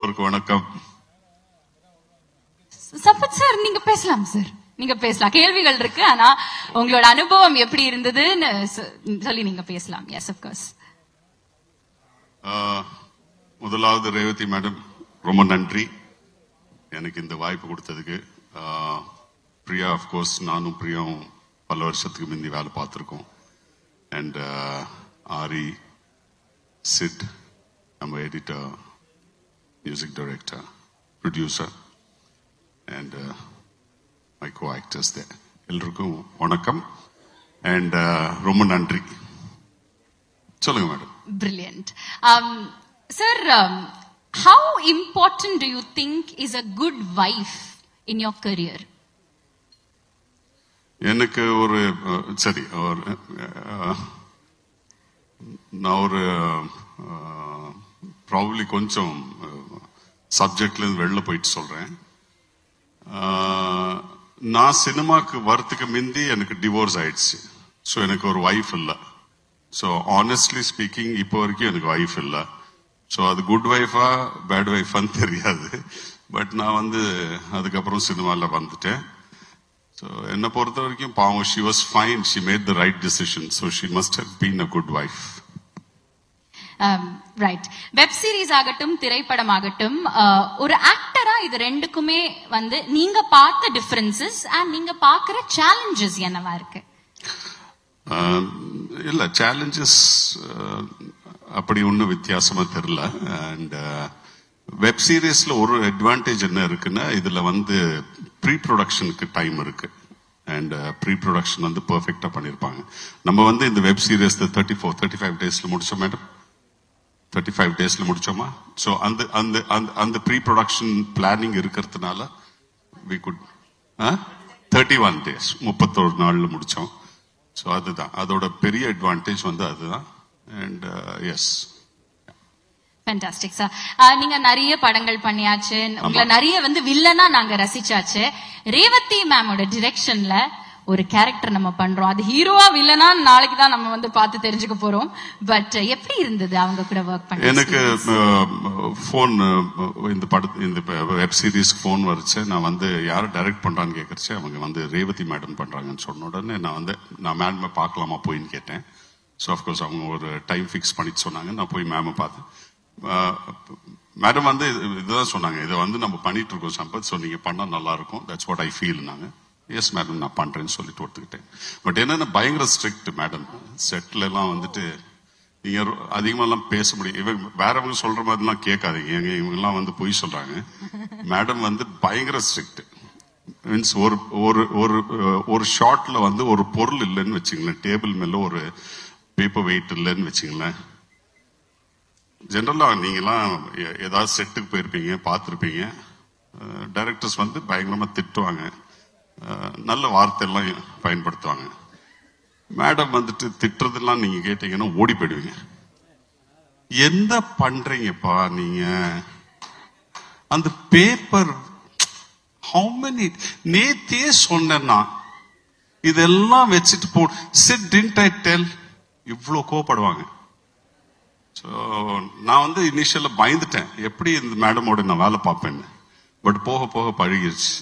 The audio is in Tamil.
எல்லோருக்கும் வணக்கம். சம்பத் சார், நீங்க பேசலாம் சார், நீங்க பேசலாம். கேள்விகள் இருக்கு, ஆனா உங்களோட அனுபவம் எப்படி இருந்ததுன்னு சொல்லி நீங்க பேசலாம். Yes, of course. முதலாவது ரேவதி மேடம், ரொம்ப நன்றி எனக்கு இந்த வாய்ப்பு கொடுத்ததுக்கு. பிரியா, ஆஃப்கோர்ஸ் நானும் பிரியாவும் பல வருஷத்துக்கு முந்தி வேலை பார்த்துருக்கோம். அண்ட் ஆரி, சிட், நம்ம editor, music director, producer and my co actors there, எல்லோருக்கும் வணக்கம் அண்ட் ரொம்ப நன்றி. சொல்லுங்க madam. Brilliant. Sir, how important do you think is a good wife in your career? எனக்கு ஒரு சரி, நான் ஒரு ப்ராபப்ளி கொஞ்சம் சப்ஜெக்ட்ல இருந்து வெளில போயிட்டு சொல்றேன். நான் சினிமாக்கு வரத்துக்கு முந்தி எனக்கு டிவோர்ஸ் ஆயிடுச்சு. ஸோ எனக்கு ஒரு வைஃப் இல்லை. ஸோ ஆனஸ்ட்லி ஸ்பீக்கிங் இப்போ வரைக்கும் எனக்கு வைஃப் இல்லை. ஸோ அது குட் வைஃபா பேட் வைஃபான்னு தெரியாது. பட் நான் அதுக்கப்புறம் சினிமாவில் வந்துட்டேன். ஸோ என்னை பொறுத்த வரைக்கும் பாவம், she was fine, she made the right decision. So she must have been a good wife. Right. Web series ஆகட்டும், திரைப்படம் ஆகட்டும், ஒரு ஆக்டரா இது ரெண்டுக்குமே நீங்க பார்த்த டிஃபரன்சஸ் அண்ட் நீங்க பாக்குற சேலஞ்சஸ் என்னவா இருக்கு? இல்ல, சேலஞ்சஸ் அப்படி ஒன்றும் வித்தியாசமா தெரியல. அண்ட் வெப் சீரிஸ்ல ஒரு அட்வான்டேஜ் என்ன இருக்குன்னா, இதுல ப்ரீ ப்ரொடக்ஷனுக்கு டைம் இருக்கு. அண்ட் ப்ரீ ப்ரொடக்ஷன் பெர்ஃபெக்டா பண்ணிருப்பாங்க. நம்ம இந்த வெப் சீரிஸ் 35 டேஸ்ல முடிச்சோம் மேடம். 35 டேஸ்ல முடிச்சோமா? ஸோ அந்த ப்ரீ ப்ரொடக்ஷன் பிளானிங் இருக்கிறதுனால வி குட் 31 டேஸ் 31 நாள்ல முடிச்சோம். ஸோ அதுதான் அதோட பெரிய அட்வான்டேஜ் அதுதான். And yes, fantastic sir. நீங்க நிறைய படங்கள் பண்ணியாச்சு, உங்களை நிறைய வில்லனா நாங்க ரசிச்சாச்சு. ரேவதி மேமோட டிரெக்ஷன்ல ஒரு கேரக்டர் நம்ம பண்றோம், அது ஹீரோவா வில்லனா நாளைக்கு தான் நம்ம பார்த்து தெரிஞ்சுக்க போறோம். பட் எப்படி இருந்தது அவங்க கூட ஒர்க் பண்ண? எனக்கு போன் இந்த வெப் சீரிஸ் போன் வரைச்சு. நான் யாரை டைரக்ட் பண்றான்னு கேட்கறச்சு, அவங்க ரேவதி மேடம் பண்றாங்கன்னு சொன்ன உடனே நான் மேம் பார்க்கலாமா போயின்னு கேட்டேன். ஸோ அஃப்கோர்ஸ் அவங்க ஒரு டைம் ஃபிக்ஸ் பண்ணிட்டு சொன்னாங்க. நான் போய் மேமை பார்த்தேன். மேடம் இதுதான் சொன்னாங்க, இதை நம்ம பண்ணிட்டு இருக்கோம் சம்பத், ஸோ நீங்க பண்ணா நல்லா இருக்கும், that's what I feel. Yes madam, நான் பண்றேன்னு சொல்லிட்டு ஒத்துக்கிட்டேன். பட் என்னன்னா பயங்கர ஸ்ட்ரிக்ட் மேடம். செட்ல எல்லாம் நீங்க அதிகமா எல்லாம் பேச முடியும். இவங்க வேறவங்க சொல்ற மாதிரி எல்லாம் கேட்காதீங்க, இவங்க எல்லாம் பொய் சொல்றாங்க. மேடம் பயங்கர ஸ்ட்ரிக்ட். மீன்ஸ் ஒரு ஷாட்ல ஒரு பொருள் இல்லைன்னு வச்சுங்களேன், டேபிள் மேல ஒரு பேப்பர் வெயிட் இல்லைன்னு வச்சுங்களேன். ஜெனரலா நீங்கெல்லாம் ஏதாவது செட்டுக்கு போயிருப்பீங்க, பார்த்துருப்பீங்க. டைரக்டர்ஸ் பயங்கரமா திட்டுவாங்க, நல்ல வார்த்தை எல்லாம் பயன்படுத்துவாங்க. மேடம் திட்டுறதெல்லாம் நீங்க கேட்டீங்கன்னா ஓடி போயிடுவீங்க. என்ன பண்றீங்கப்பா நீங்க? அந்த பேப்பர் ஹவு மெனி நேத்தே சொன்னா இதெல்லாம் வச்சுட்டு போ சிட் டிட் ஐ டெல், இவ்வளவு கோவப்படுவாங்க. ஸோ நான் இனிஷியலா பயந்துட்டேன், எப்படி இந்த மேடமோட நான் வேலை பார்ப்பேன்னு. பட் போக போக பழகிருச்சு.